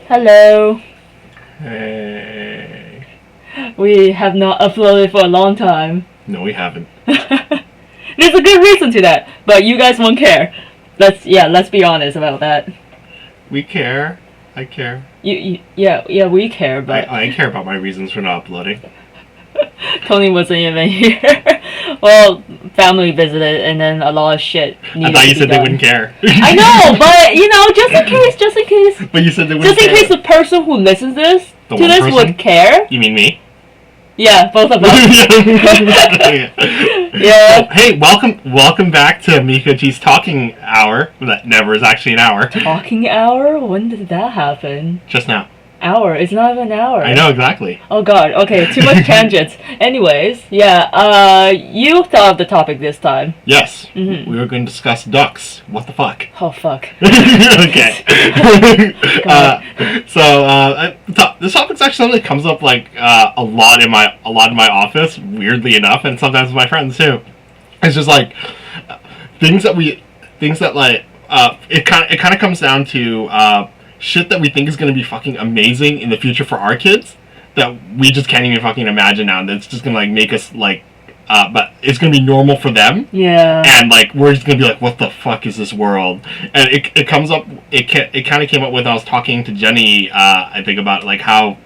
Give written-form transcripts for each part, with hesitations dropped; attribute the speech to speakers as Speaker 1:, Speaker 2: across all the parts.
Speaker 1: Hello.
Speaker 2: Hey.
Speaker 1: We have not uploaded for a long time.
Speaker 2: No, we haven't.
Speaker 1: There's a good reason to that, but you guys won't care. Let's be honest about that.
Speaker 2: We care. I care.
Speaker 1: Yeah, we care, but
Speaker 2: I care about my reasons for not uploading.
Speaker 1: Tony wasn't even here. Well, family visited, and then a lot of shit needed
Speaker 2: I thought you
Speaker 1: to
Speaker 2: said
Speaker 1: be
Speaker 2: they
Speaker 1: done.
Speaker 2: wouldn't care.
Speaker 1: I know, but just in case.
Speaker 2: But you said they wouldn't
Speaker 1: Just in
Speaker 2: care.
Speaker 1: case the person who listens
Speaker 2: The
Speaker 1: to
Speaker 2: one
Speaker 1: this
Speaker 2: person?
Speaker 1: would care.
Speaker 2: You mean me?
Speaker 1: Yeah, both of us.
Speaker 2: Yeah.
Speaker 1: Yeah.
Speaker 2: Oh, hey, welcome back to Mika G's Talking Hour. That never is actually an hour.
Speaker 1: Talking hour? When did that happen?
Speaker 2: Just now.
Speaker 1: Hour? It's not even an hour.
Speaker 2: I know exactly.
Speaker 1: Oh god, okay, too much tangents. Anyways, yeah, you thought of the topic this time.
Speaker 2: Yes.
Speaker 1: Mhm.
Speaker 2: We were going to discuss ducks. What the fuck?
Speaker 1: Oh fuck.
Speaker 2: Okay. This topic's actually something that comes up like a lot in my office, weirdly enough, and sometimes with my friends too. It's just like things that it kind of comes down to shit that we think is going to be fucking amazing in the future for our kids that we just can't even fucking imagine now. That's just going to like make us like but it's gonna be normal for them.
Speaker 1: Yeah.
Speaker 2: And like we're just gonna be like, what the fuck is this world? And it comes up. It kind of came up when I was talking to Jenny. I think about like how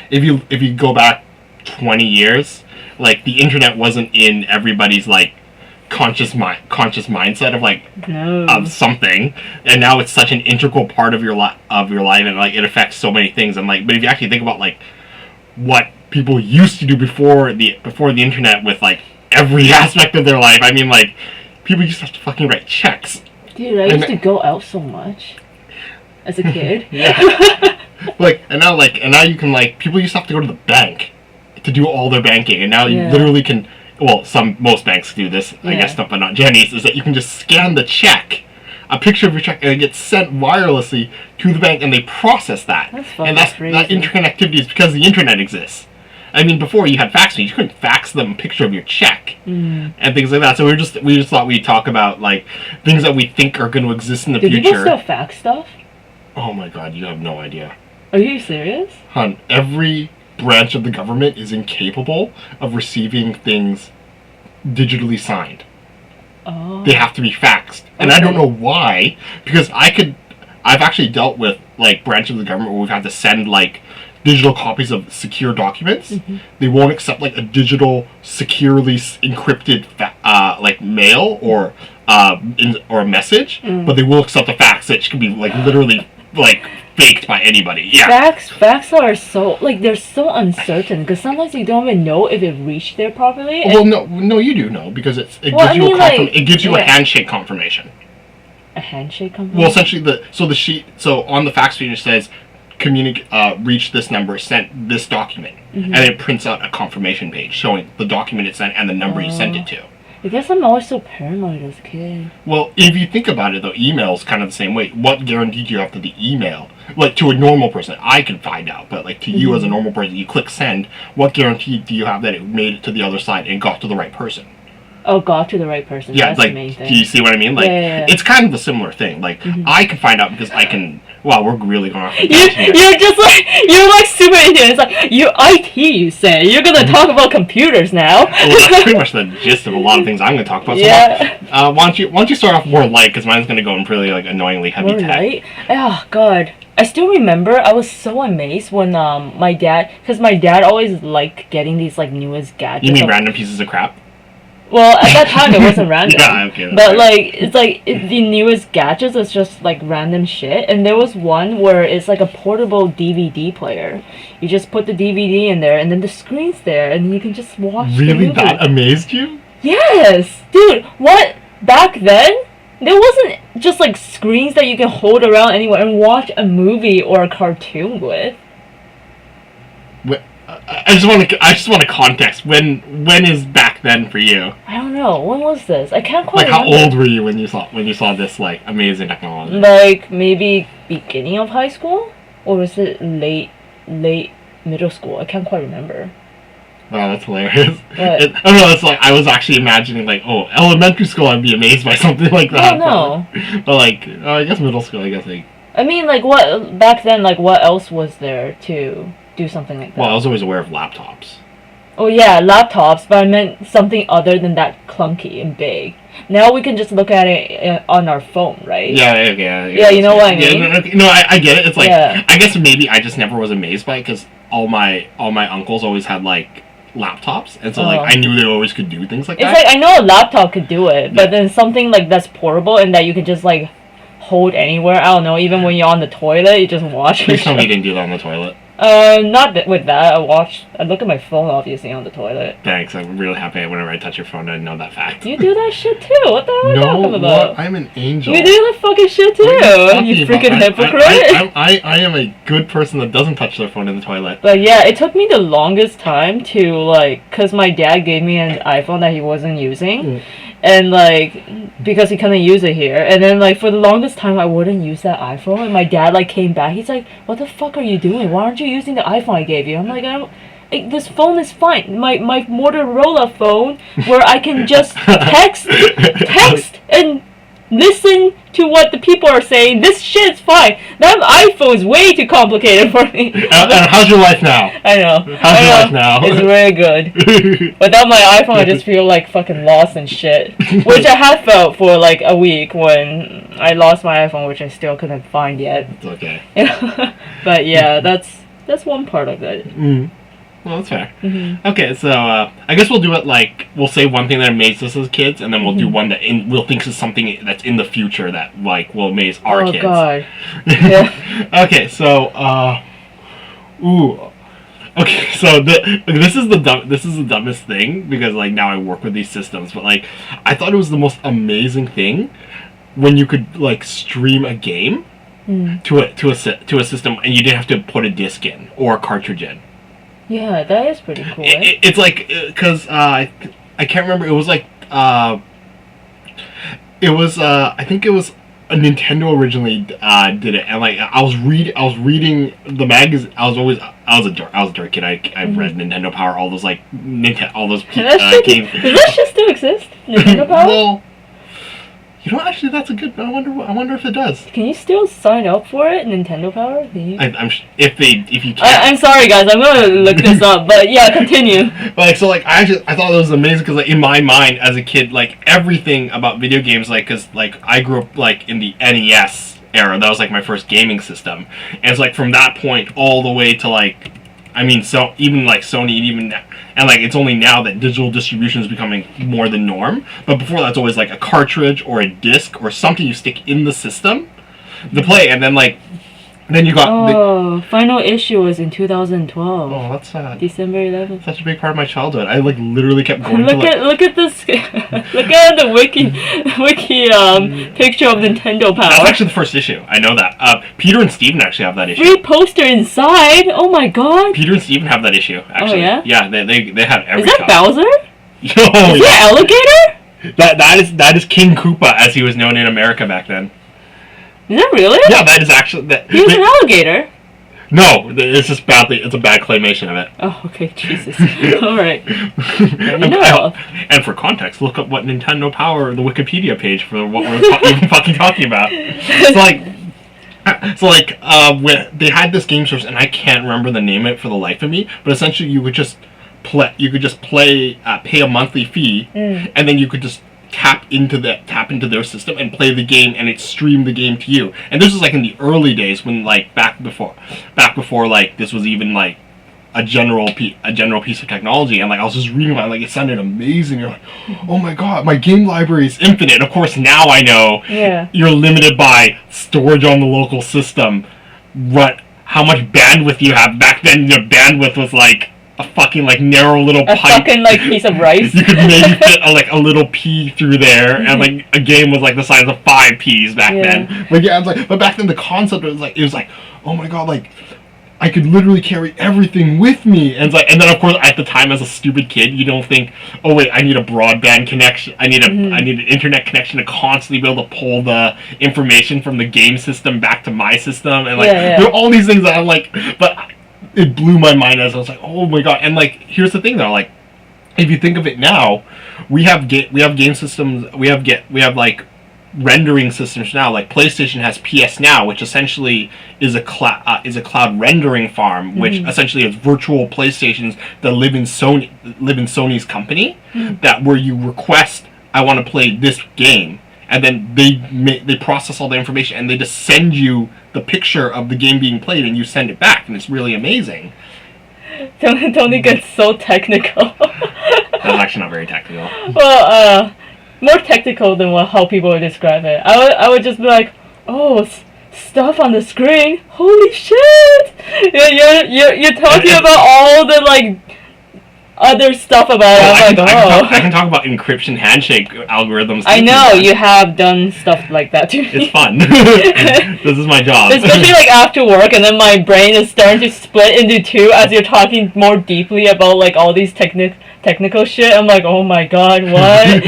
Speaker 2: if you go back 20 years, like the internet wasn't in everybody's like conscious mindset of like of something, and now it's such an integral part of your life and like it affects so many things. And like, but if you actually think about like what people used to do before the internet with like every aspect of their life. I mean, like people used to have to fucking write checks.
Speaker 1: Dude, I used to go out so much as a kid.
Speaker 2: Yeah. and now you can like people used to have to go to the bank to do all their banking, and now you literally can. Well, most banks do this, I guess, but not Jenny's. Is that you can just scan the check, a picture of your check, and it gets sent wirelessly to the bank, and they process that. That's crazy. That interconnectivity is because the internet exists. I mean, before you had fax machines, you couldn't fax them a picture of your check and things like that. So we just thought we'd talk about like things that we think are going to exist in the future.
Speaker 1: Do people still fax stuff?
Speaker 2: Oh my god, you have no idea.
Speaker 1: Are you serious?
Speaker 2: Hun, every branch of the government is incapable of receiving things digitally signed.
Speaker 1: Oh.
Speaker 2: They have to be faxed, and I don't know why. Because I've actually dealt with like branches of the government where we've had to send like digital copies of secure documents. They won't accept like a digital securely encrypted like mail or a message, but they will accept a fax that can be like literally like faked by anybody. Yeah.
Speaker 1: Facts are so like they're so uncertain because sometimes you don't even know if it reached there properly.
Speaker 2: Well, no, you do know because it gives you a handshake confirmation.
Speaker 1: A handshake confirmation.
Speaker 2: Well, essentially on the fax machine it says reach this number, sent this document, and it prints out a confirmation page showing the document it sent and the number you sent it to.
Speaker 1: I guess I'm always so paranoid as a kid.
Speaker 2: Well, if you think about it, though, email's kind of the same way. What guarantee do you have to the email? Like, to a normal person, I can find out, but, like, to you as a normal person, you click send, what guarantee do you have that it made it to the other side and got to the right person?
Speaker 1: Oh, got to the right person.
Speaker 2: Yeah,
Speaker 1: that's
Speaker 2: like,
Speaker 1: the main thing.
Speaker 2: Do you see what I mean? Like, it's kind of a similar thing. Like, I can find out because I can... Wow, we're really going off.
Speaker 1: You're like super into it. It's like, you IT, you say. You're going to talk about computers now.
Speaker 2: Well, that's pretty much the gist of a lot of things I'm going to talk about.
Speaker 1: Yeah.
Speaker 2: So, why don't you start off more light, because mine's going to go in pretty, like, annoyingly heavy
Speaker 1: more
Speaker 2: tech.
Speaker 1: Light? Oh, God. I still remember I was so amazed when my dad always liked getting these, like, newest gadgets.
Speaker 2: You mean random pieces of crap?
Speaker 1: Well, at that time it wasn't random.
Speaker 2: Yeah, okay.
Speaker 1: But like, it's like the newest gadgets is just like random shit. And there was one where it's like a portable DVD player. You just put the DVD in there, and then the screen's there, and you can just watch.
Speaker 2: Really,
Speaker 1: the movie.
Speaker 2: that amazed you?
Speaker 1: Yes, dude. What back then? There wasn't just like screens that you can hold around anywhere and watch a movie or a cartoon with.
Speaker 2: I just want a context. When is back then for you?
Speaker 1: I don't know. When was this? I can't quite
Speaker 2: remember.
Speaker 1: How
Speaker 2: old were you when you saw this like amazing technology?
Speaker 1: Like maybe beginning of high school, or was it late middle school? I can't quite remember.
Speaker 2: Wow, that's hilarious. I don't know. It's like I was actually imagining like, elementary school. I'd be amazed by something like that.
Speaker 1: Oh no.
Speaker 2: But like, I guess middle school. I guess like.
Speaker 1: I mean, like, what back then? Like, what else was there to do something like that?
Speaker 2: Well, I was always aware of laptops.
Speaker 1: Oh yeah, laptops, but I meant something other than that clunky and big. Now we can just look at it on our phone, right?
Speaker 2: Yeah,
Speaker 1: you know what I mean?
Speaker 2: No, I get it. It's like,
Speaker 1: Yeah.
Speaker 2: I guess maybe I just never was amazed by it because all my uncles always had like laptops, and so like
Speaker 1: Oh.
Speaker 2: I knew they always could do things like
Speaker 1: It's
Speaker 2: that.
Speaker 1: like I know a laptop could do it, but
Speaker 2: Yeah.
Speaker 1: then something like that's portable and that you can just like hold anywhere. I don't know. Even when you're on the toilet, you just watch.
Speaker 2: Please tell me you didn't do that on the toilet.
Speaker 1: Not with that. I look at my phone obviously on the toilet.
Speaker 2: Thanks. I'm really happy whenever I touch your phone, I know that fact.
Speaker 1: You do that shit too. What the hell are you talking about?
Speaker 2: I'm an angel.
Speaker 1: You do that fucking shit too. You freaking hypocrite.
Speaker 2: I am a good person that doesn't touch their phone in the toilet.
Speaker 1: But yeah, it took me the longest time to like, cause my dad gave me an iPhone that he wasn't using, and like, because he couldn't use it here, and then like for the longest time I wouldn't use that iPhone, and my dad like came back, he's like, "What the fuck are you doing? Why aren't you using the iPhone I gave you?" I'm like, this phone is fine. My Motorola phone, where I can just text and listen to what the people are saying. This shit's fine. That iPhone is way too complicated for me.
Speaker 2: And how's your life now?
Speaker 1: I know.
Speaker 2: How's your life now?
Speaker 1: It's very good. Without my iPhone, I just feel like fucking lost and shit. Which I have felt for like a week when I lost my iPhone, which I still couldn't find yet.
Speaker 2: It's okay.
Speaker 1: But yeah, that's one part of it.
Speaker 2: Well, that's fair.
Speaker 1: Mm-hmm.
Speaker 2: Okay, so I guess we'll do it like we'll say one thing that amazed us as kids, and then we'll do one that we'll think is something that's in the future that like will amaze our kids.
Speaker 1: Oh god. Yeah.
Speaker 2: Okay, so okay, so this is the dumbest thing because like now I work with these systems, but like I thought it was the most amazing thing when you could like stream a game to a system and you didn't have to put a disc in or a cartridge in.
Speaker 1: Yeah, that is pretty cool.
Speaker 2: It's like because I can't remember. It was like I think it was a Nintendo originally did it, and like I was reading the magazine. I was a dork kid. I read Nintendo Power, all those like all those games.
Speaker 1: Does that shit still exist? Nintendo Power?
Speaker 2: Well, you know, actually, that's a good. I wonder if it does.
Speaker 1: Can you still sign up for it, Nintendo Power? Can you?
Speaker 2: If you can.
Speaker 1: I'm sorry, guys. I'm gonna look this up. But yeah, continue.
Speaker 2: Like so, like I thought it was amazing because like in my mind as a kid, like everything about video games, like because like I grew up like in the NES era. That was like my first gaming system, and it's like from that point all the way to like, I mean, so even like Sony, even. And like it's only now that digital distribution is becoming more the norm. But before that's always like a cartridge or a disc or something you stick in the system to play. And then like then you got
Speaker 1: final issue was in 2012.
Speaker 2: Oh, that's sad.
Speaker 1: December 11th.
Speaker 2: Such a big part of my childhood. I like literally kept going
Speaker 1: look at this look at the wiki picture of Nintendo Power.
Speaker 2: That's actually the first issue. I know that. Peter and Steven actually have that issue.
Speaker 1: Free poster inside. Oh my god.
Speaker 2: Peter and Steven have that issue. Actually.
Speaker 1: Oh yeah.
Speaker 2: Yeah, they have every.
Speaker 1: Is that Bowser?
Speaker 2: Oh,
Speaker 1: is that Alligator?
Speaker 2: That is King Koopa as he was known in America back then.
Speaker 1: Is that really?
Speaker 2: Yeah, that is actually that.
Speaker 1: He was an alligator.
Speaker 2: No, it's just badly. It's a bad claymation of it.
Speaker 1: Oh, okay, Jesus. All right. You know.
Speaker 2: And for context, look up what Nintendo Power, the Wikipedia page for what we're even fucking talking about. When they had this game source, and I can't remember the name of it for the life of me, but essentially you could just play, pay a monthly fee, and then you could just tap into their system and play the game, and it streamed the game to you. And this was like in the early days when like back before like this was even like a general piece of technology. And like I was just reading about it, like it sounded amazing. You're like, oh my god, my game library is infinite. Of course now I know you're limited by storage on the local system. How much bandwidth you have. Back then your bandwidth was like a fucking like narrow little pipe.
Speaker 1: Fucking like piece of rice.
Speaker 2: You could maybe fit a little pea through there, and like a game was like the size of 5 peas back then. But yeah, but back then the concept was like oh my god, like I could literally carry everything with me, and then of course at the time as a stupid kid you don't think, oh wait, I need a broadband connection, I need an internet connection to constantly be able to pull the information from the game system back to my system, and there are all these things that I'm like, but it blew my mind as I was like, oh my god. And like here's the thing though, like if you think of it now, we have game systems, we have like rendering systems now. Like PlayStation has PS Now, which essentially is a cloud rendering farm, which essentially is virtual PlayStations that live in Sony's company. That where you request, I want to play this game, and then they process all the information and they just send you the picture of the game being played, and you send it back, and it's really amazing.
Speaker 1: Tony gets so technical.
Speaker 2: That's actually not very technical.
Speaker 1: Well, more technical than how people would describe it. I would just be like, oh, stuff on the screen. Holy shit! You're talking about all the like other stuff about it. I'm like,
Speaker 2: I can talk about encryption handshake algorithms.
Speaker 1: I know you have done stuff like that to me.
Speaker 2: It's fun. This is my job.
Speaker 1: Especially like after work, and then my brain is starting to split into two as you're talking more deeply about like all these technical shit. I'm like, oh my god, what?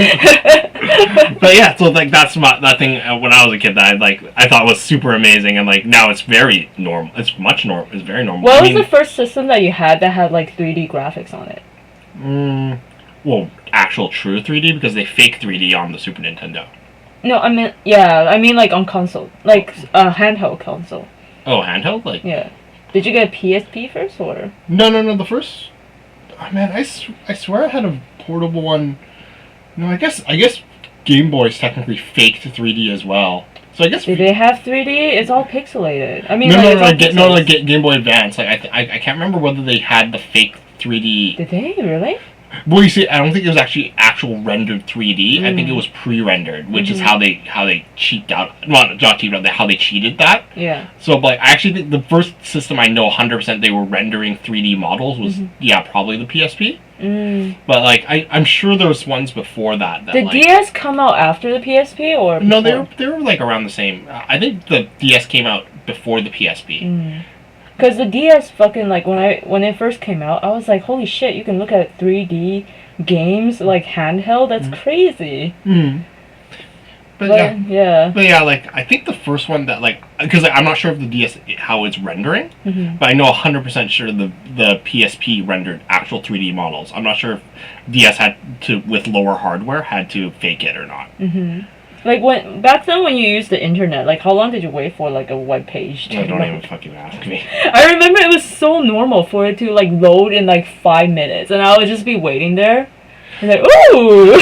Speaker 2: But yeah, so like that thing when I was a kid that I thought was super amazing, and like now it's very normal. It's very normal.
Speaker 1: What was the first system that you had that had like 3D graphics on it?
Speaker 2: Well, actual true 3D, because they fake 3D on the Super Nintendo.
Speaker 1: No, I mean like on console, like a handheld console.
Speaker 2: Oh, handheld, like
Speaker 1: yeah. Did you get a PSP first or?
Speaker 2: No. The first. Oh man, I swear I had a portable one. No, I guess Game Boy's technically faked 3D as well. So I guess.
Speaker 1: Did they have 3D? It's all pixelated. I mean,
Speaker 2: like Game Boy Advance. Like I can't remember whether they had the fake 3D.
Speaker 1: Did they really?
Speaker 2: Well, you see, I don't think it was actually actual rendered 3D. I think it was pre-rendered, which is how they cheaped out. Well, not cheaped out. How they cheated that.
Speaker 1: Yeah.
Speaker 2: So, but I actually think the first system I know 100% they were rendering 3D models was probably the PSP. But like I'm sure there was ones before that.
Speaker 1: Did DS come out after the PSP or before?
Speaker 2: No, they were like around the same. I think the DS came out before the PSP.
Speaker 1: Because the DS fucking, like, when it first came out, I was like, holy shit, you can look at 3D games, like, handheld? That's crazy.
Speaker 2: But
Speaker 1: yeah.
Speaker 2: But yeah, like, I think the first one that, like, because I'm not sure if the DS, how it's rendering, but I know 100% sure the PSP rendered actual 3D models. I'm not sure if DS had to, with lower hardware, had to fake it or not.
Speaker 1: Like, back then when you used the internet, like, how long did you wait for, like, a web page to
Speaker 2: don't even fucking ask me.
Speaker 1: I remember it was so normal for it to, like, load in, like, 5 minutes, and I would just be waiting there, and like, ooh!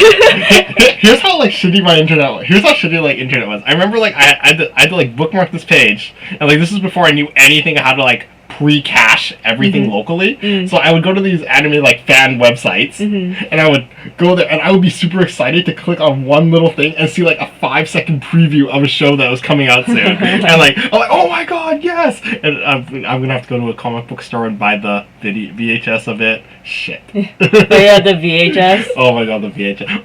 Speaker 2: Here's how, like, shitty my internet was. Here's how shitty, like, internet was. I remember, like, I had to, like, bookmark this page, and, like, this is before I knew anything how to, like, pre-cache everything locally. So I would go to these anime like fan websites and I would go there and I would be super excited to click on one little thing and see like a 5-second preview of a show that was coming out soon. And like I'm like, oh my god, yes! And I'm gonna have to go to a comic book store and buy the VHS of it. Shit.
Speaker 1: Oh yeah, the VHS.
Speaker 2: Oh my god, the VHS.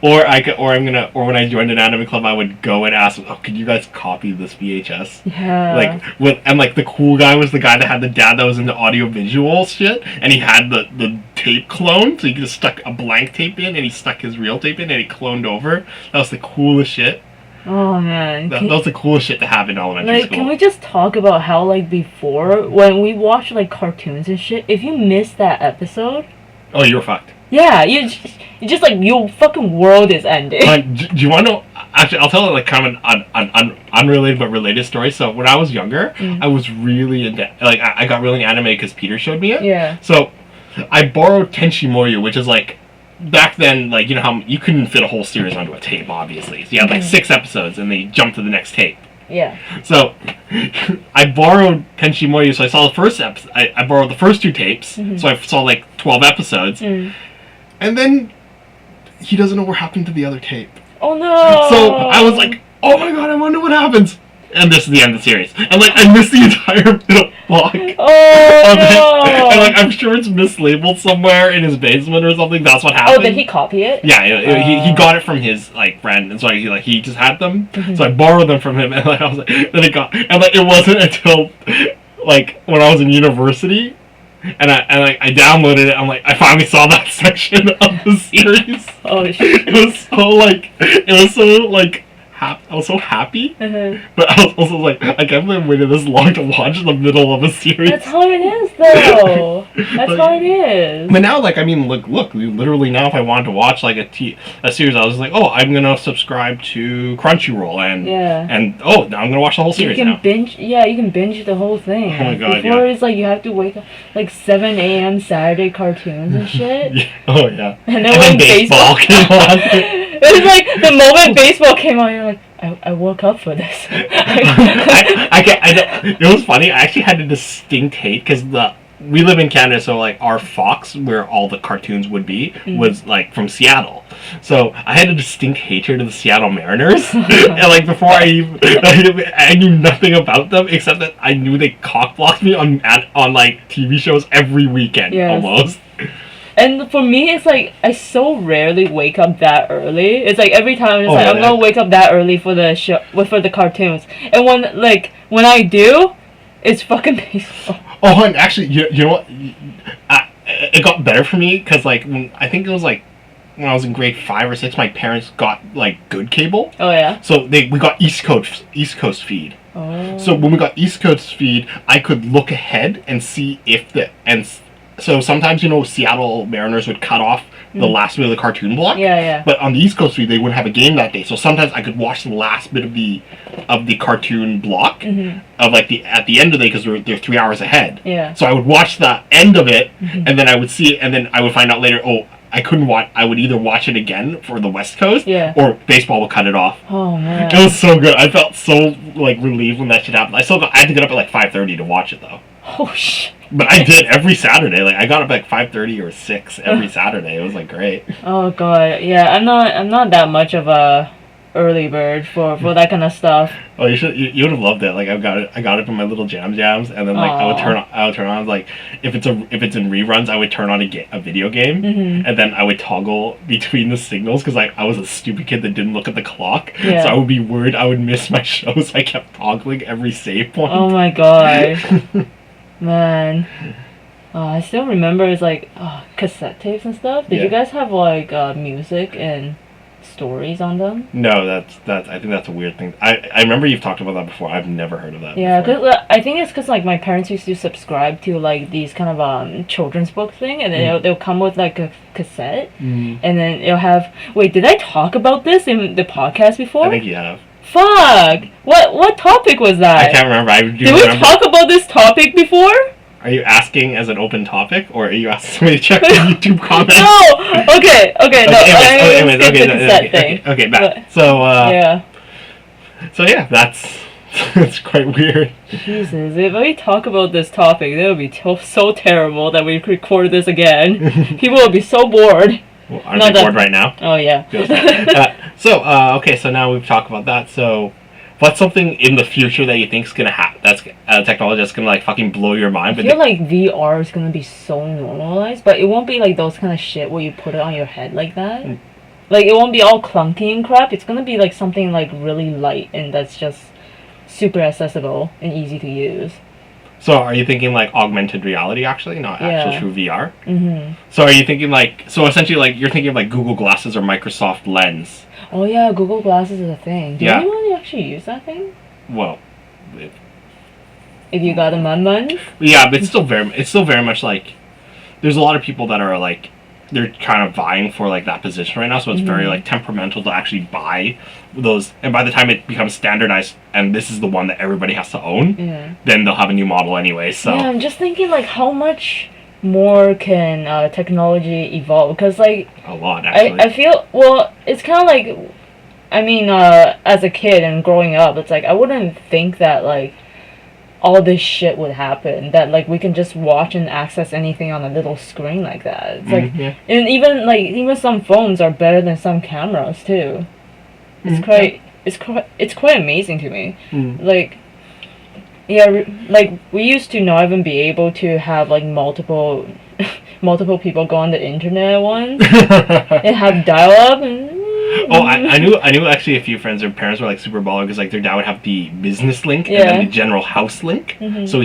Speaker 2: Or when I joined an anime club, I would go and ask, oh, could you guys copy this VHS?
Speaker 1: Yeah.
Speaker 2: Like the cool guy was the guy that had the dad that was into audio visual shit, and he had the tape clone, so he just stuck a blank tape in, and he stuck his real tape in, and he cloned over. That was the coolest shit.
Speaker 1: Oh man,
Speaker 2: that was the coolest shit to have in elementary school.
Speaker 1: Can we just talk about how like before when we watched like cartoons and shit, if you missed that episode,
Speaker 2: oh, you were fucked.
Speaker 1: Yeah, you just like your fucking world is ending.
Speaker 2: Do you want to know? Actually, I'll tell like kind of an unrelated but related story. So when I was younger, I was really into like I got really into anime because Peter showed me it.
Speaker 1: Yeah.
Speaker 2: So I borrowed Tenchi Muyo, which is like back then, like you know how you couldn't fit a whole series onto a tape, obviously. So you had like 6 episodes, and then you jumped to the next tape.
Speaker 1: Yeah.
Speaker 2: So I borrowed Tenchi Muyo, so I saw the first episode. I borrowed the first 2 tapes, so I saw like 12 episodes, and then he doesn't know what happened to the other tape.
Speaker 1: Oh no!
Speaker 2: So I was like, oh my god, I wonder what happens. And this is the end of the series. And like I missed the entire middle block.
Speaker 1: Oh no!
Speaker 2: And like I'm sure it's mislabeled somewhere in his basement or something. That's what happened.
Speaker 1: Oh, did he copy it?
Speaker 2: Yeah, he got it from his like friend, and so he just had them. So I borrowed them from him, and like I was like, then it wasn't until like when I was in university. And I downloaded it. I'm like, I finally saw that section of the series.
Speaker 1: Oh shit!
Speaker 2: It was so like I was so happy,
Speaker 1: Uh-huh.
Speaker 2: but I was also like, I can't believe I waited this long to watch the middle of a series.
Speaker 1: That's how it is, though. That's
Speaker 2: Like,
Speaker 1: how it is.
Speaker 2: But now, like, I mean, look, literally now, if I wanted to watch like a series, I was like, oh, I'm gonna subscribe to Crunchyroll, and oh, now I'm gonna watch the whole
Speaker 1: You
Speaker 2: series
Speaker 1: can
Speaker 2: now.
Speaker 1: binge. Yeah, you can binge the whole thing.
Speaker 2: Oh my God,
Speaker 1: Before
Speaker 2: yeah.
Speaker 1: it's like you have to wake up like 7 a.m. Saturday cartoons and shit.
Speaker 2: Yeah. Oh yeah.
Speaker 1: And then when
Speaker 2: baseball came on.
Speaker 1: It's like the moment baseball came on, you're like, I woke up for this.
Speaker 2: It was funny. I actually had a distinct hate because we live in Canada, so like our Fox, where all the cartoons would be, was like from Seattle. So I had a distinct hatred of the Seattle Mariners, and like before I knew nothing about them except that I knew they cockblocked me on like TV shows every weekend almost.
Speaker 1: And for me, it's like I so rarely wake up that early. It's like every time I'm just I'm gonna wake up that early for the show, for the cartoons. And when I do, it's fucking baseball.
Speaker 2: Oh, and actually, you know what? It got better for me because like I think it was like when I was in grade 5 or 6, my parents got like good cable.
Speaker 1: Oh yeah.
Speaker 2: So we got East Coast feed.
Speaker 1: Oh.
Speaker 2: So when we got East Coast feed, I could look ahead and see so sometimes, Seattle Mariners would cut off the last bit of the cartoon block.
Speaker 1: Yeah.
Speaker 2: But on the East Coast feed, they wouldn't have a game that day. So sometimes I could watch the last bit of the cartoon block of like at the end of the day because they're 3 hours ahead.
Speaker 1: Yeah.
Speaker 2: So I would watch the end of it, and then I would see it, and then I would find out later. Oh, I couldn't watch. I would either watch it again for the West Coast, or baseball would cut it off.
Speaker 1: Oh man.
Speaker 2: It was so good. I felt so like relieved when that shit happened. I had to get up at like 5:30 to watch it though.
Speaker 1: Oh shit.
Speaker 2: But I did every Saturday. Like I got up at like 5:30 or 6 every Saturday. It was like great.
Speaker 1: Oh god, yeah. I'm not that much of a early bird for that kind of stuff.
Speaker 2: Oh, you would have loved it. Like I got it from my little jams, and then like I would turn on like if it's in reruns, I would turn on a video game, and then I would toggle between the signals because I was a stupid kid that didn't look at the clock, so I would be worried I would miss my shows. I kept toggling every save point.
Speaker 1: Oh my god. Man, I still remember it's like cassette tapes and stuff. Did you guys have like music and stories on them?
Speaker 2: No, that's I think that's a weird thing. I remember you've talked about that before. I've never heard of that.
Speaker 1: Yeah, because I think it's because like my parents used to subscribe to like these kind of children's book thing, and then they'll come with like a cassette, and then it'll have. Wait, did I talk about this in the podcast before?
Speaker 2: I think you have.
Speaker 1: Fuck! What topic was that?
Speaker 2: I can't remember.
Speaker 1: Did we talk about this topic before?
Speaker 2: Are you asking as an open topic, or are you asking somebody to check the YouTube comments?
Speaker 1: No! Okay, no.
Speaker 2: Anyways, okay, back. So yeah, that's quite weird.
Speaker 1: Jesus, if we talk about this topic, that would be so terrible that we recorded this again. People would be so bored.
Speaker 2: Well, aren't they bored right now?
Speaker 1: Oh, yeah.
Speaker 2: Okay, so now we've talked about that. So, what's something in the future that you think is going to happen? That's technology that's going to, like, fucking blow your mind?
Speaker 1: I feel like VR is going to be so normalized, but it won't be, like, those kind of shit where you put it on your head like that. Like, it won't be all clunky and crap. It's going to be, like, something, like, really light and that's just super accessible and easy to use.
Speaker 2: So are you thinking like augmented reality actually, not actual true VR?
Speaker 1: Mm-hmm.
Speaker 2: So are you thinking like, so essentially like you're thinking of like Google Glasses or Microsoft Lens?
Speaker 1: Oh yeah, Google Glasses is a thing. Do anyone actually use that thing?
Speaker 2: Well,
Speaker 1: if you got a man.
Speaker 2: Yeah, but it's still very much like, there's a lot of people that are like, they're kind of vying for like that position right now, so it's very like temperamental to actually buy those, and by the time it becomes standardized and this is the one that everybody has to own, then they'll have a new model anyway. So
Speaker 1: yeah, I'm just thinking like how much more can technology evolve, because like
Speaker 2: a lot actually.
Speaker 1: I feel, well, it's kind of like, I mean, as a kid and growing up, it's like I wouldn't think that like all this shit would happen, that like we can just watch and access anything on a little screen like that. It's like, and even some phones are better than some cameras too. It's quite amazing to me. Like, yeah, like we used to not even be able to have like multiple people go on the internet at once and have dial up and.
Speaker 2: Oh, I knew actually a few friends, their parents were like super baller because like their dad would have the business link and then the general house link. So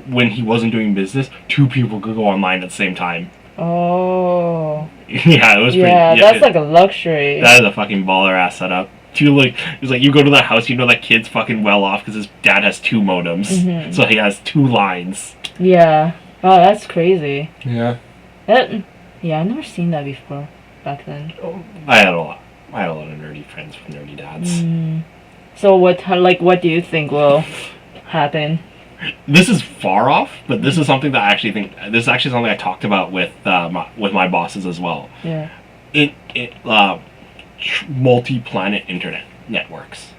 Speaker 2: when he wasn't doing business, 2 people could go online at the same time.
Speaker 1: Oh.
Speaker 2: Yeah, it was pretty.
Speaker 1: Yeah, that's like a luxury.
Speaker 2: That is a fucking baller ass setup. two like it's like you go to that house, you know that kid's fucking well off because his dad has two modems, so he has two lines.
Speaker 1: Yeah. Oh, that's crazy.
Speaker 2: Yeah.
Speaker 1: Yeah, I've never seen that before back then.
Speaker 2: I had a lot of nerdy friends with nerdy dads.
Speaker 1: So what do you think will happen?
Speaker 2: This is far off, but this is something that I actually think this is actually something I talked about with my bosses as well.
Speaker 1: Yeah.
Speaker 2: Multi-planet internet networks.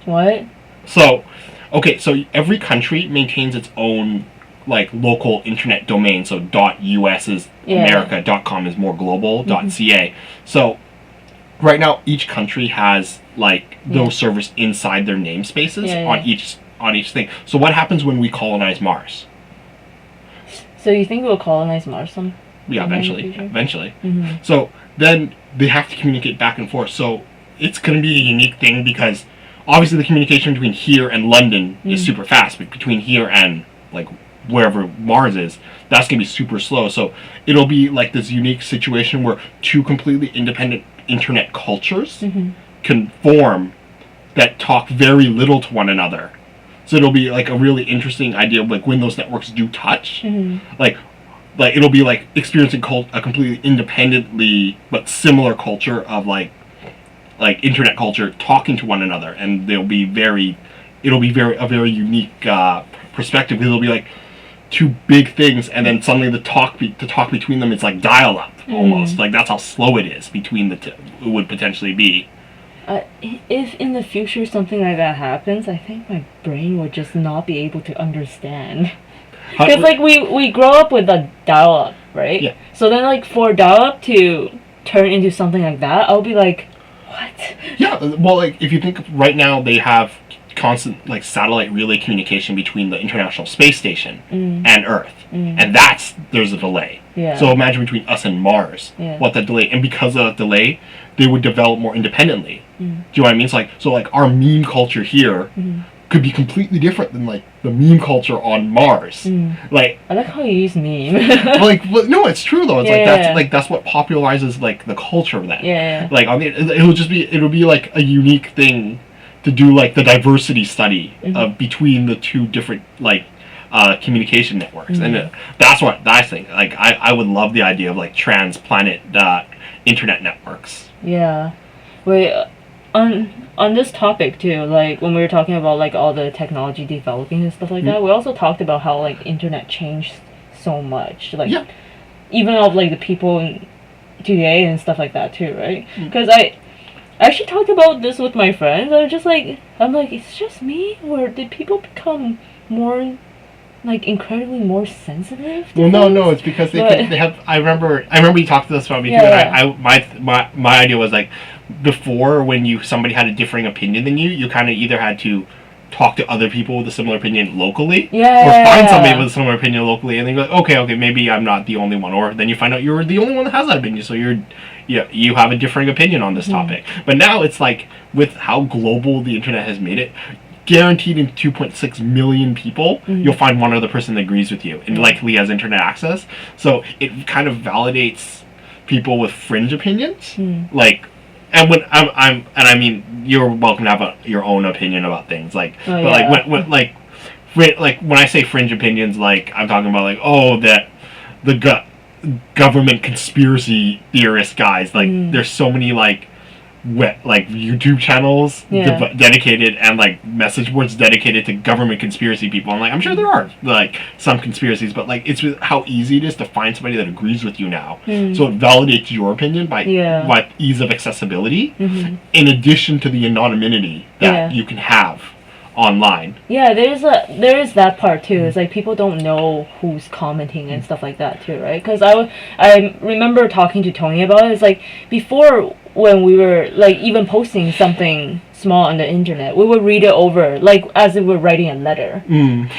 Speaker 1: What?
Speaker 2: So, okay, so every country maintains its own like local internet domain. So .us is America, .com is more global, .ca. So right now each country has like those servers inside their namespaces on each thing. So what happens when we colonize Mars?
Speaker 1: So you think we'll colonize Mars
Speaker 2: Yeah, eventually. So then they have to communicate back and forth. So it's going to be a unique thing because obviously the communication between here and London is super fast, but between here and like wherever Mars is, that's going to be super slow. So it'll be like this unique situation where two completely independent internet cultures can form that talk very little to one another. So it'll be like a really interesting idea of like when those networks do touch, like it'll be like experiencing a completely independently but similar culture of like internet culture talking to one another, and it'll be a very unique perspective. It'll be like two big things, and then suddenly the talk between them is like dial up almost. Like that's how slow it is between the two. It would potentially be.
Speaker 1: If in the future something like that happens, I think my brain would just not be able to understand. Because like we grow up with a dial-up, right?
Speaker 2: Yeah.
Speaker 1: So then like for dial-up to turn into something like that, I'll be like, what?
Speaker 2: Yeah. Well, like if you think right now they have constant like satellite relay communication between the International Space Station and Earth, and there's a delay.
Speaker 1: Yeah.
Speaker 2: So imagine between us and Mars, what that delay, and because of that delay, they would develop more independently. Do you know what I mean? So like our meme culture here could be completely different than like the meme culture on Mars. Like
Speaker 1: I like how you use meme.
Speaker 2: No, it's true though. It's that's what popularizes like the culture of that.
Speaker 1: Yeah.
Speaker 2: Like it'll be like a unique thing to do like the diversity study of between the two different like communication networks, and that's what I think. Like I would love the idea of like trans-planet internet networks.
Speaker 1: Yeah. Wait, on this topic too, like when we were talking about like all the technology developing and stuff like that, we also talked about how like internet changed so much, like even of like the people today and stuff like that too, right? Because I actually talked about this with my friends. I'm like, it's just me, or did people become more like incredibly more sensitive?
Speaker 2: Well, no, it's because they have. I remember you talked to us about me too, and my idea was like before when somebody had a differing opinion than you kind of either had to talk to other people with a similar opinion locally, or find somebody with a similar opinion locally, and then you're like, okay, maybe I'm not the only one, or then you find out you're the only one that has that opinion, so you have a differing opinion on this topic. But now it's like with how global the internet has made it, guaranteed in 2.6 million people, you'll find one other person that agrees with you and likely has internet access. So it kind of validates people with fringe opinions, like. And when I mean, you're welcome to have your own opinion about things, like, like when I say fringe opinions, like I'm talking about like that the government conspiracy theorist guys, like there's so many like YouTube channels dedicated and like message boards dedicated to government conspiracy people. I'm like, I'm sure there are like some conspiracies, but like it's how easy it is to find somebody that agrees with you now. So it validates your opinion by ease of accessibility, in addition to the anonymity that you can have online.
Speaker 1: Yeah, there is that part too. It's like people don't know who's commenting and stuff like that too, right? Because I remember talking to Tony about it. It's like before, when we were like even posting something small on the internet, we would read it over like as if we're writing a letter.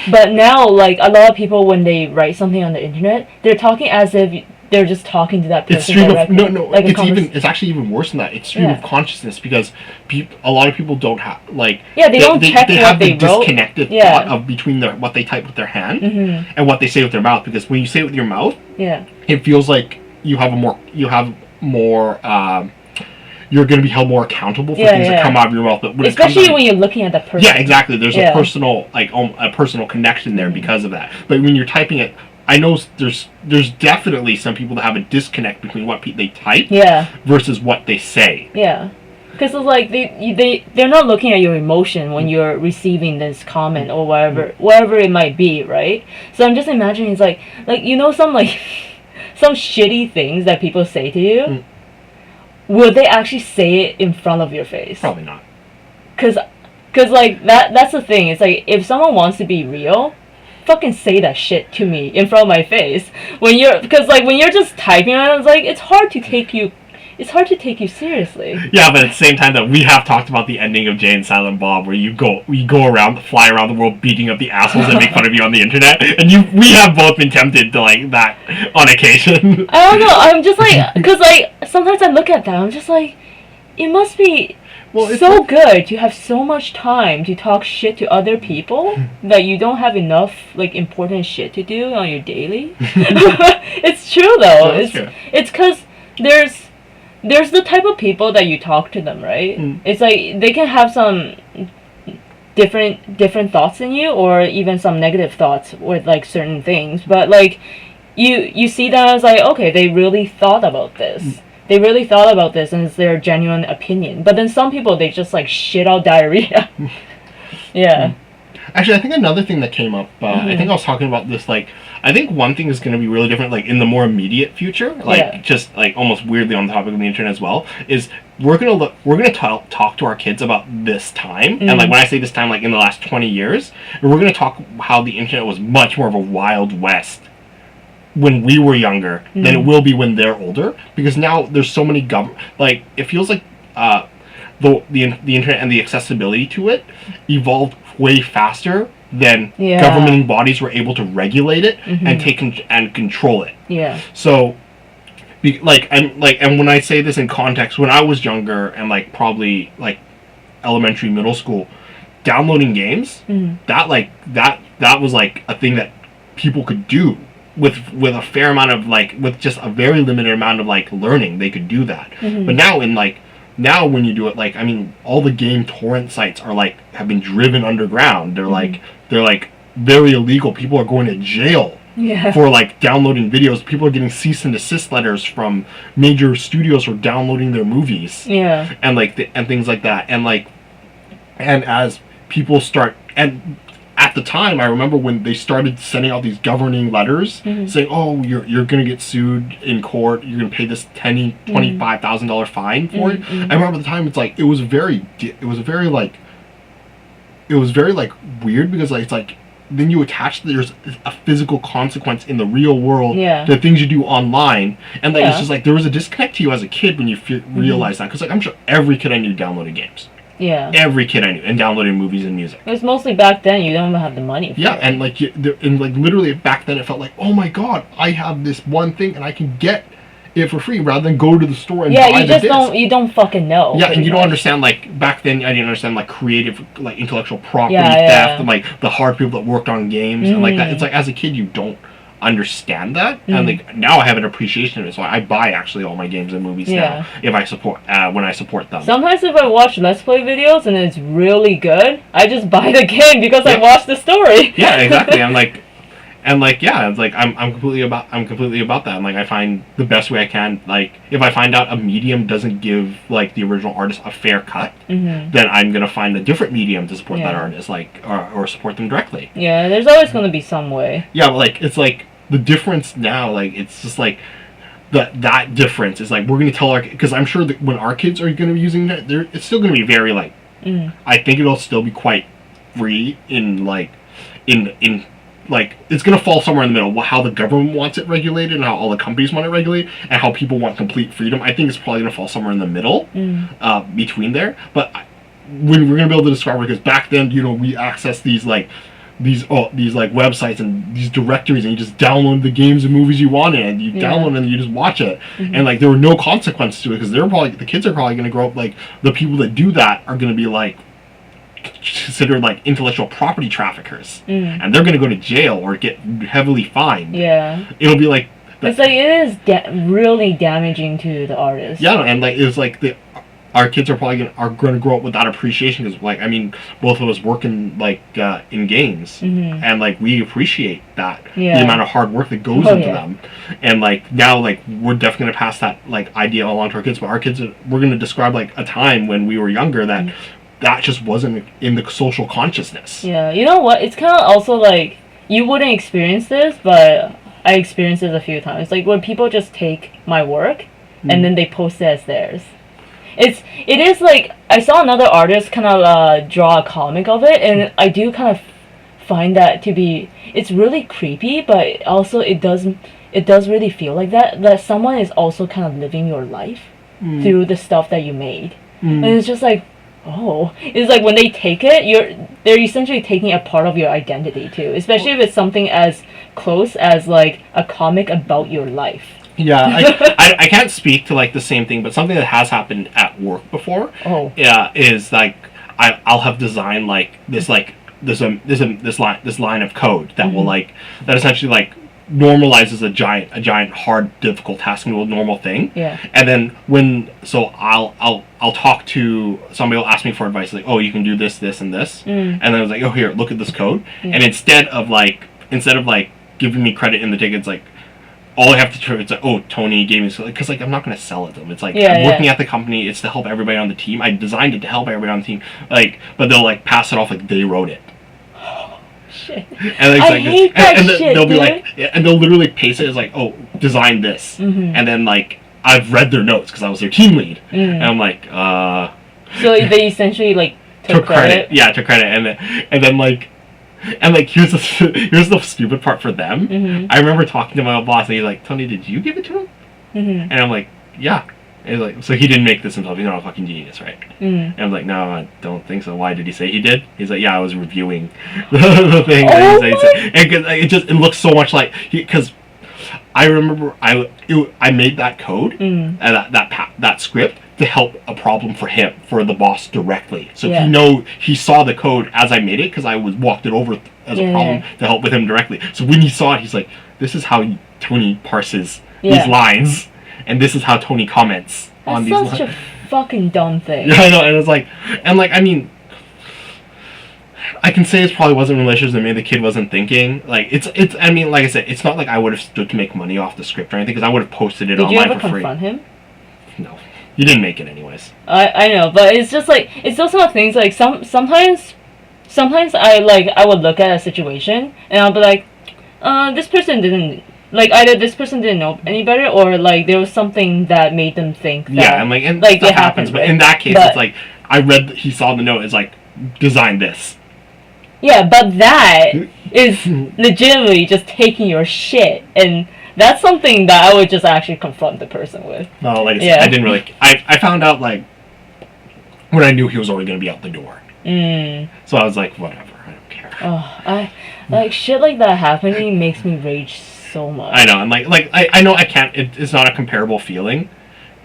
Speaker 1: But now, like a lot of people, when they write something on the internet, they're talking as if they're just talking to that person directly. Like
Speaker 2: it's actually even worse than that. It's stream of consciousness, because a lot of people don't have like
Speaker 1: they don't check
Speaker 2: they
Speaker 1: what
Speaker 2: have
Speaker 1: they
Speaker 2: the
Speaker 1: wrote.
Speaker 2: Disconnected thought of between what they type with their hand and what they say with their mouth, because when you say it with your mouth, it feels like you have more you're going to be held more accountable for
Speaker 1: Yeah,
Speaker 2: things that
Speaker 1: yeah.
Speaker 2: come out of your mouth. But when
Speaker 1: Especially
Speaker 2: it comes
Speaker 1: when you're looking at that person.
Speaker 2: yeah, exactly. There's
Speaker 1: Yeah.
Speaker 2: a personal a personal connection there because of that. But when you're typing it, I know there's definitely some people that have a disconnect between what they type
Speaker 1: Yeah.
Speaker 2: versus what they say.
Speaker 1: Yeah. Because it's like they're not looking at your emotion when you're receiving this comment or whatever it might be, right? So I'm just imagining it's like you know some like some shitty things that people say to you. Will they actually say it in front of your face?
Speaker 2: Probably not.
Speaker 1: Cause like that's the thing. It's like if someone wants to be real, fucking say that shit to me in front of my face. When you're just typing on it, it's like it's hard to take you seriously.
Speaker 2: Yeah, but at the same time, that we have talked about the ending of Jay and Silent Bob, where you go fly around the world, beating up the assholes that make fun of you on the internet, and we have both been tempted to like that on occasion.
Speaker 1: I don't know. I'm just like, because like sometimes I look at that, I'm just like, it must be so good to have so much time to talk shit to other people that you don't have enough like important shit to do on your daily. It's true though. It's because there's the type of people that you talk to them, right? It's like they can have some different thoughts in you, or even some negative thoughts with like certain things, but like you see them as like, okay, they really thought about this. They really thought about this and it's their genuine opinion. But then some people, they just like shit out diarrhea. Yeah.
Speaker 2: Actually, I think another thing that came up, I think I was talking about this, like, I think one thing is going to be really different, like, in the more immediate future, like, just, like, almost weirdly on the topic of the internet as well, is we're going to talk to our kids about this time, and, like, when I say this time, like, in the last 20 years, and we're going to talk how the internet was much more of a Wild West when we were younger than it will be when they're older, because now there's so many like, it feels like, the internet and the accessibility to it evolved way faster than governing bodies were able to regulate it and take and control it.
Speaker 1: Yeah.
Speaker 2: So, and when I say this in context, when I was younger and like probably like elementary, middle school, downloading games, that was like a thing that people could do with a fair amount of like, with just a very limited amount of like learning, they could do that. But now when you do it, like, I mean, all the game torrent sites are like, have been driven underground. They're like very illegal. People are going to jail for like downloading videos. People are getting cease and desist letters from major studios for downloading their movies. Yeah. And like and things like that. And like, and as people start, and at the time, I remember when they started sending out these governing letters saying, "Oh, you're gonna get sued in court. You're gonna pay this $25,000 fine for it." I remember at the time, it's like it was very like weird, because like it's like then you attach there's a physical consequence in the real world to things you do online, and like it's just like there was a disconnect to you as a kid when you realize that, because like I'm sure every kid I knew downloaded games. Yeah. Every kid I knew, and downloading movies and music.
Speaker 1: It was mostly back then. You don't even have the money for it.
Speaker 2: And like, literally back then, it felt like, oh my god, I have this one thing and I can get it for free rather than go to the store and buy the disc.
Speaker 1: You don't fucking know.
Speaker 2: Yeah, and you don't understand, like, back then I didn't understand like creative, like intellectual property theft and like the hard people that worked on games and like that. It's like as a kid you don't understand that, and like now I have an appreciation of it, so I buy actually all my games and movies now if I support when I support them.
Speaker 1: Sometimes if I watch Let's Play videos and it's really good, I just buy the game because I watched the story.
Speaker 2: Yeah, exactly. I'm like it's like I'm completely about that. And like I find the best way I can, like if I find out a medium doesn't give like the original artist a fair cut, then I'm gonna find a different medium to support that artist, like or support them directly.
Speaker 1: Yeah, there's always gonna be some way.
Speaker 2: Yeah, but like it's like the difference now, like it's just like that difference is like we're gonna tell because I'm sure that when our kids are gonna be using that, it's still gonna be very like I think it'll still be quite free in like in like it's gonna fall somewhere in the middle, how the government wants it regulated and how all the companies want it regulated and how people want complete freedom. I think it's probably gonna fall somewhere in the middle between there. But when we're gonna be able to describe it, because back then, you know, we access these like these like websites and these directories, and you just download the games and movies you wanted, and you download it and you just watch it, and like there were no consequences to it, because the kids are probably gonna grow up like the people that do that are gonna be like considered like intellectual property traffickers, and they're gonna go to jail or get heavily fined. Yeah, it'll be like
Speaker 1: it's like it is really damaging to the artist.
Speaker 2: Yeah, and like it was like our kids are probably are going to grow up with that appreciation because, like, I mean, both of us work in like in games, and like we appreciate that the amount of hard work that goes into them, and like now like we're definitely going to pass that like idea along to our kids. But our kids, we're going to describe like a time when we were younger that that just wasn't in the social consciousness.
Speaker 1: Yeah, you know what? It's kind of also like you wouldn't experience this, but I experienced this a few times. Like when people just take my work and then they post it as theirs. It is like I saw another artist kind of draw a comic of it, and I do kind of find that to be it's really creepy, but also it does really feel like that someone is also kind of living your life through the stuff that you made, and it's just like it's like when they take it, they're essentially taking a part of your identity too, especially if it's something as close as like a comic about your life.
Speaker 2: Yeah, I can't speak to like the same thing, but something that has happened at work before. Is like I'll have designed like this line of code that will like that essentially like normalizes a giant hard difficult task into a normal thing.
Speaker 1: Yeah.
Speaker 2: And then I'll talk to somebody will ask me for advice like, oh, you can do this and this, and then I was like, oh, here, look at this code, and instead of like giving me credit in the ticket, it's like all I have to do is like, oh, Tony gave me, because like I'm not going to sell it to them. It's like I'm working at the company. It's to help everybody on the team. I designed it to help everybody on the team. Like, but they'll like pass it off like they wrote it.
Speaker 1: Shit.
Speaker 2: And like,
Speaker 1: I hate that shit,
Speaker 2: they'll be
Speaker 1: dude.
Speaker 2: like, and they'll literally paste it as like, oh, design this, and then like I've read their notes because I was their team lead, and I'm like,
Speaker 1: So they essentially like took credit.
Speaker 2: Yeah, took credit, and then like. And like here's the stupid part for them. I remember talking to my boss and he's like, Tony, did you give it to him? And I'm like, yeah. And he's like, so he didn't make this himself, he's not a fucking genius, right? And I'm like, no, I don't think so. Why did he say he did? He's like, yeah, I was reviewing the thing that he said. And it looks so much like because I remember I made that code and that script to help a problem for the boss directly. So he saw the code as I made it because I walked it over as a problem to help with him directly. So when he saw it, he's like, this is how Tony parses these lines, and this is how Tony comments on these lines.
Speaker 1: That's such a fucking dumb thing.
Speaker 2: Yeah, I know, and it's like, I mean, I can say it probably wasn't malicious and maybe the kid wasn't thinking. Like, it's I mean, like I said, it's not like I would have stood to make money off the script or anything because I would have posted it online for free.
Speaker 1: Did you ever confront him?
Speaker 2: No. You didn't make it anyways.
Speaker 1: I know, but it's just like, it's those sort of things, like, sometimes I would look at a situation and I'll be like, this person didn't, like, either this person didn't know any better or, like, there was something that made them think that.
Speaker 2: Yeah, and, like, and
Speaker 1: like,
Speaker 2: stuff
Speaker 1: it
Speaker 2: happens, but in that case, it's like, he saw the note, it's like, design this.
Speaker 1: Yeah, but that is legitimately just taking your shit, and that's something that I would just actually confront the person with.
Speaker 2: No, like I said, I didn't really. I found out like when I knew he was already going to be out the door. So I was like, whatever, I don't care.
Speaker 1: Oh, like shit like that happening makes me rage so much.
Speaker 2: I know, and like I know I can't. It's not a comparable feeling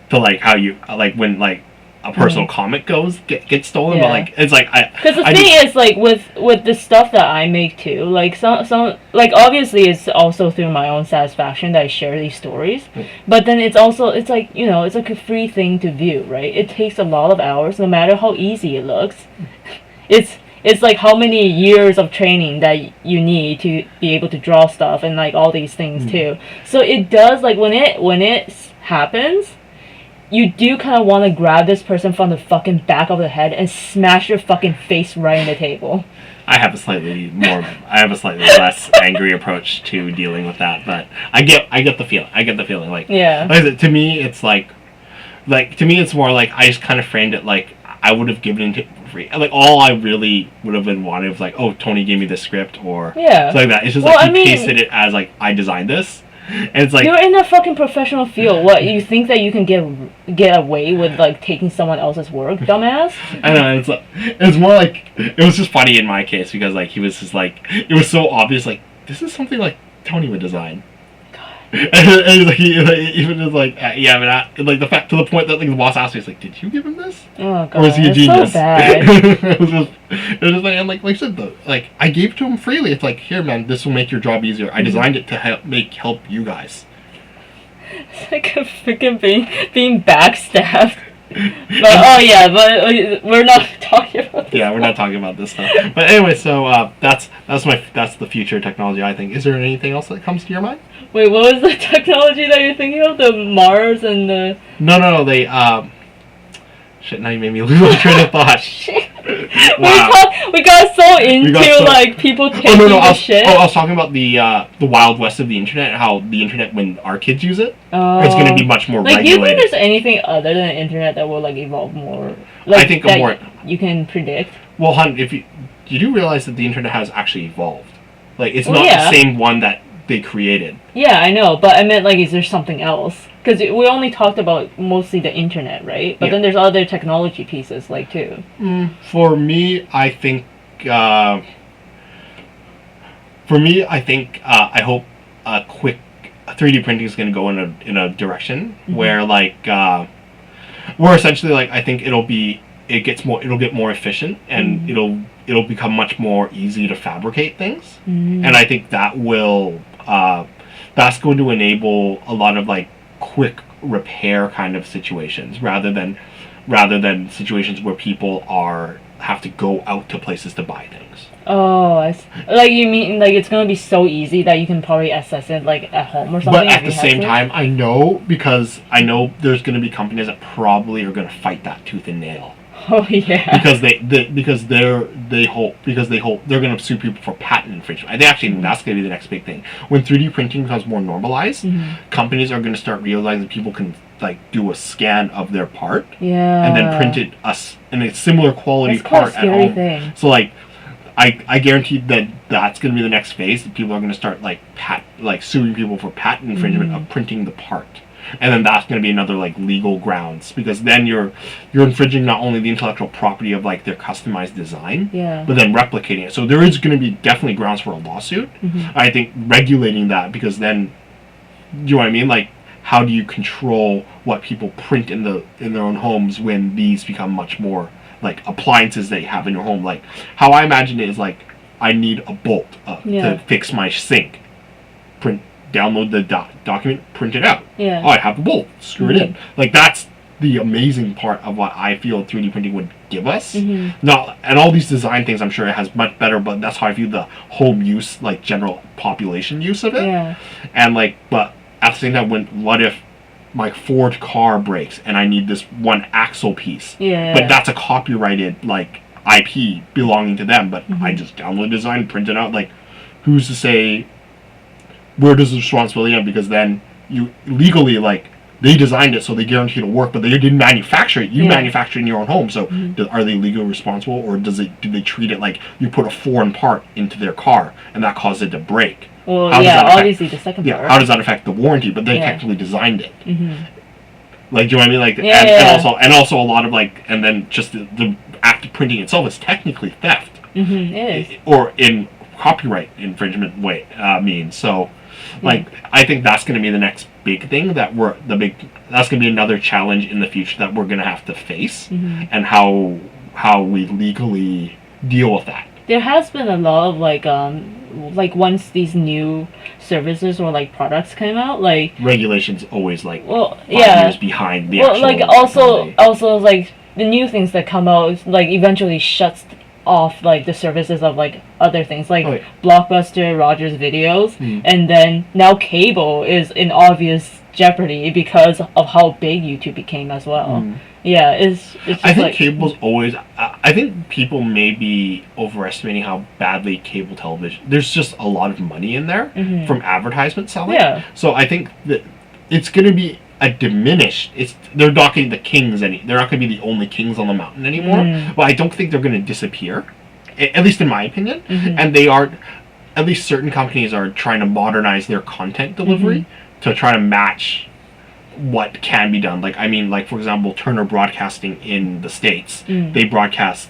Speaker 2: to like how you like when like a personal comic gets stolen, but like it's like
Speaker 1: because the thing is like with the stuff that I make too, like some like obviously it's also through my own satisfaction that I share these stories, but then it's also it's like it's like a free thing to view, right? It takes a lot of hours, no matter how easy it looks. It's like how many years of training that you need to be able to draw stuff and like all these things too. So it does like when it happens. You do kind of want to grab this person from the fucking back of the head and smash their fucking face right in the table.
Speaker 2: I have a slightly less angry approach to dealing with that, but I get the feeling. Like, to me, it's like to me, it's more like I just kind of framed it like I would have given it free. Like all I really would have been wanted was like, oh, Tony gave me this script or something like that. It's just like he pasted it as like I designed this. And it's like
Speaker 1: you're in a fucking professional field. What you think that you can get away with like taking someone else's work, dumbass?
Speaker 2: I know it's more like it was just funny in my case because like he was just like it was so obvious like this is something like Tony would design. And like, he even just like like the fact to the point that like the boss asked me, it's like, did you give him this?
Speaker 1: Oh god,
Speaker 2: or is he a genius?
Speaker 1: So bad.
Speaker 2: it was just like, and like I said though, like I gave it to him freely. It's like, here man, this will make your job easier. I designed it to help you guys.
Speaker 1: It's like a freaking being backstabbed. But we're not talking about this.
Speaker 2: Yeah, we're not talking about this stuff. But anyway, so that's the future technology, I think. Is there anything else that comes to your mind?
Speaker 1: Wait, what was the technology that you're thinking of? The Mars and the...
Speaker 2: No. They shit. Now you made me lose my train of thought.
Speaker 1: Shit.
Speaker 2: Wow.
Speaker 1: We got so into like people taking the shit.
Speaker 2: I was talking about the Wild West of the internet, and how the internet, when our kids use it, it's going to be much more
Speaker 1: like,
Speaker 2: regulated.
Speaker 1: do you think there's anything other than the internet that will like evolve more? Like,
Speaker 2: I think
Speaker 1: that
Speaker 2: more.
Speaker 1: You can predict.
Speaker 2: Well, hun, if you do realize that the internet has actually evolved, like it's not
Speaker 1: yeah.
Speaker 2: the same one that they created.
Speaker 1: Yeah, I know, but I meant like, is there something else? Because we only talked about mostly the internet, right? But then there's other technology pieces, like, too.
Speaker 2: For me, I think. I hope quick 3D printing is going to go in a direction where where essentially I think it'll get more efficient, and it'll become much more easy to fabricate things, and I think that will that's going to enable a lot of quick repair kind of situations, rather than situations where people have to go out to places to buy things.
Speaker 1: Oh, you mean it's gonna be so easy that you can probably access it at home or something?
Speaker 2: But at the same time, I know there's gonna be companies that probably are gonna fight that tooth and nail.
Speaker 1: Oh yeah.
Speaker 2: Because they hope they're gonna sue people for patent infringement. I think actually that's gonna be the next big thing. When 3D printing becomes more normalized, companies are gonna start realizing people can do a scan of their part, and then print it in a similar quality part at home. Thing. So I guarantee that's gonna be the next phase. That people are gonna start suing people for patent infringement of printing the part. And then that's going to be another legal grounds, because then you're infringing not only the intellectual property of their customized design, but then replicating it. So there is going to be definitely grounds for a lawsuit. I think regulating that, because then, do you know what I mean? How do you control what people print in their own homes when these become much more appliances that you have in your home? How I imagine it is I need a bolt to fix my sink. Download the document, print it out. Oh, I have a bolt. Screw it in. That's the amazing part of what I feel 3D printing would give us. Not, and all these design things, I'm sure it has much better, but that's how I view the home use, general population use of it. And but at the same time, what if my Ford car breaks and I need this one axle piece? But that's a copyrighted IP belonging to them. But I just download design, print it out. Who's to say? Where does the responsibility end? Because then you legally they designed it, so they guarantee it'll work, but they didn't manufacture it. You manufacture it in your own home, so are they legally responsible, or do they treat it like you put a foreign part into their car and that caused it to break?
Speaker 1: Well, obviously the second part.
Speaker 2: How does that affect the warranty? But they technically designed it. Do you know what I mean? And also a lot of and then just the act of printing itself is technically theft.
Speaker 1: It is.
Speaker 2: Or in copyright infringement means so. I think that's going to be the next big thing that's going to be another challenge in the future that we're going to have to face, and how we legally deal with that.
Speaker 1: There has been a lot of once these new services or products came out,
Speaker 2: regulations always 5 years behind the actual
Speaker 1: also the new things that come out eventually shuts off the services of other things Blockbuster, Rogers Videos, and then now cable is in obvious jeopardy because of how big YouTube became as well. It's just
Speaker 2: I think cable's always I think people may be overestimating how badly cable television, there's just a lot of money in there from advertisement selling. So I think that it's going to be a diminished. They're not going to be the kings they're not going to be the only kings on the mountain anymore. But I don't think they're going to disappear, at least in my opinion. And they are, at least certain companies are trying to modernize their content delivery to try to match what can be done. For example, Turner Broadcasting in the States, they broadcast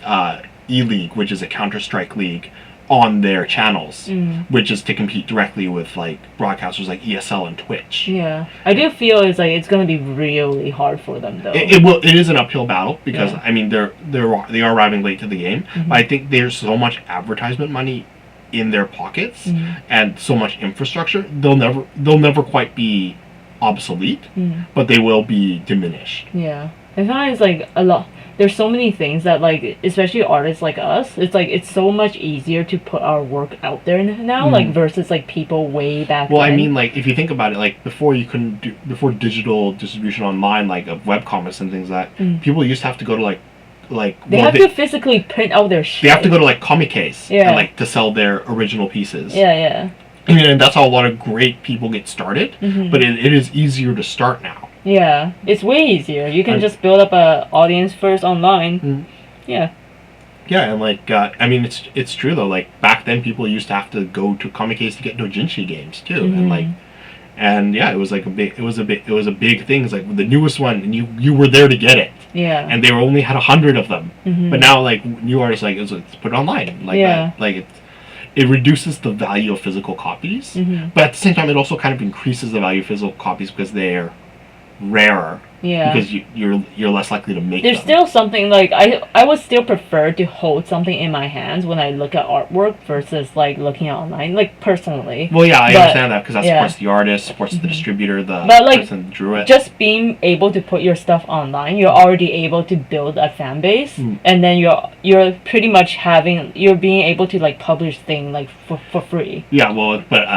Speaker 2: E-League, which is a Counter-Strike league, on their channels, which is to compete directly with broadcasters like ESL and Twitch.
Speaker 1: I do feel it's going to be really hard for them though.
Speaker 2: It is an uphill battle because they are arriving late to the game, but I think there's so much advertisement money in their pockets and so much infrastructure, they'll never quite be obsolete, but they will be diminished.
Speaker 1: I find it's like a lot. There's so many things that like, especially artists like us, it's like it's so much easier to put our work out there now, like versus like people way back.
Speaker 2: Well,
Speaker 1: then.
Speaker 2: I mean, like if you think about it, like before you couldn't do before digital distribution online, like of webcomics and things like that, people used to have to go to
Speaker 1: they have to physically print out their shit.
Speaker 2: They have to go to like comic case
Speaker 1: Yeah.
Speaker 2: and like to sell their original pieces.
Speaker 1: Yeah.
Speaker 2: I mean, and that's how a lot of great people get started. But it is easier to start now.
Speaker 1: Yeah, it's way easier. You can just build up a audience first online. Yeah.
Speaker 2: Yeah, and like I mean, it's true though. Like back then, people used to have to go to comic case to get doujinshi games too, and yeah, it was like a big thing. It's like the newest one, and you were there to get it.
Speaker 1: Yeah.
Speaker 2: And they only had 100 of them. But now like new artists like let's put it online like that. Like it reduces the value of physical copies, but at the same time, it also kind of increases the value of physical copies because they're rarer.
Speaker 1: Yeah.
Speaker 2: Because you're less likely to make
Speaker 1: There's
Speaker 2: them.
Speaker 1: still something like I would still prefer to hold something in my hands when I look at artwork versus like looking at online, like personally.
Speaker 2: Well, yeah, I understand that because that supports the artist, supports the distributor, the
Speaker 1: But, like,
Speaker 2: person that drew it.
Speaker 1: Just being able to put your stuff online, you're already able to build a fan base, and then you're pretty much you're being able to like publish things like for free.
Speaker 2: Yeah, well, but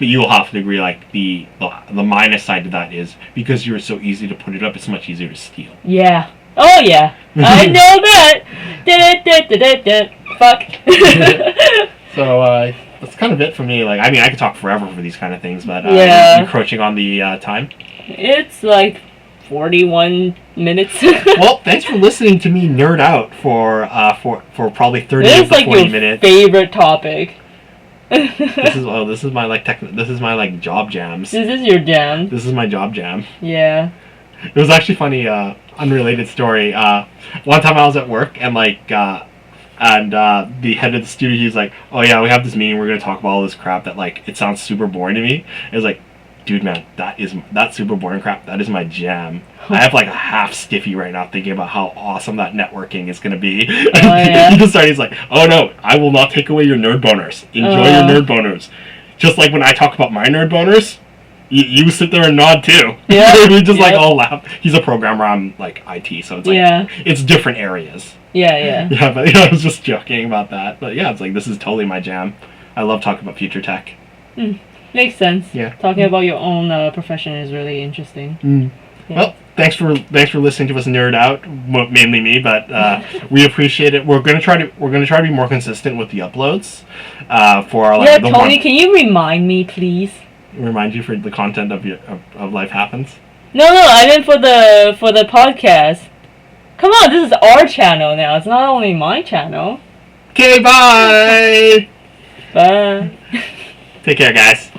Speaker 2: you'll have to agree. Like the minus side to that is because you're so easy to put it up, it's much easier to steal.
Speaker 1: Yeah. Oh yeah. I know that. Fuck.
Speaker 2: So that's kind of it for me. Like, I mean, I could talk forever for these kind of things, but encroaching on the time.
Speaker 1: It's like 41 minutes.
Speaker 2: Well, thanks for listening to me nerd out for probably 30
Speaker 1: This
Speaker 2: of
Speaker 1: is
Speaker 2: the
Speaker 1: like
Speaker 2: 40
Speaker 1: your
Speaker 2: minutes.
Speaker 1: favorite topic.
Speaker 2: This is my like job jams.
Speaker 1: This is your jam.
Speaker 2: This is my job jam.
Speaker 1: Yeah.
Speaker 2: It was actually funny, unrelated story. One time I was at work and the head of the studio, he was like, "Oh yeah, we have this meeting. We're gonna talk about all this crap that like it sounds super boring to me." It was like, "Dude, man, that super boring crap. That is my jam. I have like a half stiffy right now thinking about how awesome that networking is gonna be."
Speaker 1: Oh, yeah.
Speaker 2: He just started. He's like, "Oh no, I will not take away your nerd boners. Enjoy your nerd boners. Just like when I talk about my nerd boners." You sit there and nod too.
Speaker 1: Yeah.
Speaker 2: We just like all laugh. He's a programmer. I'm like IT, so it's like it's different areas.
Speaker 1: Yeah.
Speaker 2: Yeah, but I was just joking about that. But yeah, it's like this is totally my jam. I love talking about future tech.
Speaker 1: Makes sense.
Speaker 2: Yeah.
Speaker 1: Talking about your own profession is really interesting. Yeah.
Speaker 2: Well, thanks for listening to us nerd out. Mainly me, but we appreciate it. We're gonna try to be more consistent with the uploads for our
Speaker 1: Yeah, Tony, can you remind me, please?
Speaker 2: Remind you for the content of Life Happens.
Speaker 1: No, I meant for the podcast. Come on, this is our channel now. It's not only my channel.
Speaker 2: Okay, bye.
Speaker 1: Bye.
Speaker 2: Take care, guys.